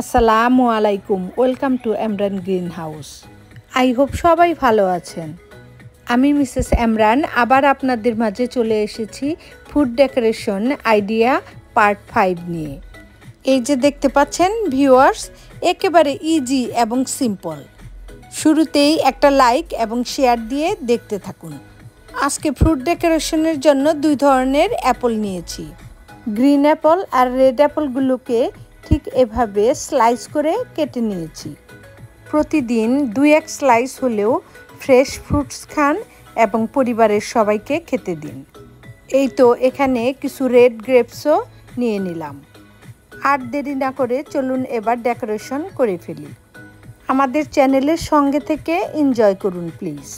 আসসালামু আলাইকুম, welcome to Imran green house. I hope সবাই ভালো আছেন। আমি মিসেস এমরান আবার আপনাদের মাঝে চলে এসেছি ফুড ডেকোরেশন আইডিয়া পার্ট 5 নিয়ে। এই যে দেখতে পাচ্ছেন ভিউয়ার্স, একেবারে ইজি এবং সিম্পল। শুরুতেই একটা লাইক এবং শেয়ার দিয়ে দেখতে থাকুন। আজকে ফ্রুট ডেকোরেশনের জন্য 2 ধরনের অ্যাপল নিয়েছি। গ্রিন অ্যাপল আর রেড অ্যাপলগুলোকে ঠিক এভাবে স্লাইস করে কেটে নিয়েছি। প্রতিদিন 2-1 স্লাইস হলেও ফ্রেশ ফ্রুটস খান এবং পরিবারের সবাইকে খেতে দিন। এই তো এখানে কিছু রেড গ্রেপসও নিয়ে নিলাম। আর দেরি না করে চলুন এবার ডেকোরেশন করে ফেলি। আমাদের চ্যানেলের সঙ্গে থেকে এনজয় করুন please.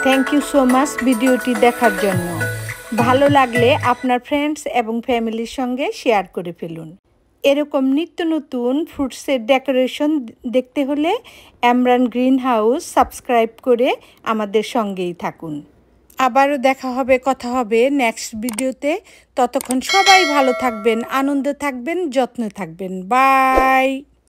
Thank you so much ভিডিওটি দেখার জন্য। ভালো লাগলে আপনার ফ্রেন্ডস এবং ফ্যামিলির সঙ্গে শেয়ার করে ফেলুন। এরকম নিত্য নতুন ফ্রুটসের ডেকোরেশন দেখতে হলে এমরান গ্রিন হাউস সাবস্ক্রাইব করে আমাদের সঙ্গেই থাকুন। আবারও দেখা হবে, কথা হবে নেক্সট ভিডিওতে। ততক্ষণ সবাই ভালো থাকবেন, আনন্দে থাকবেন, যত্নে থাকবেন। বাই।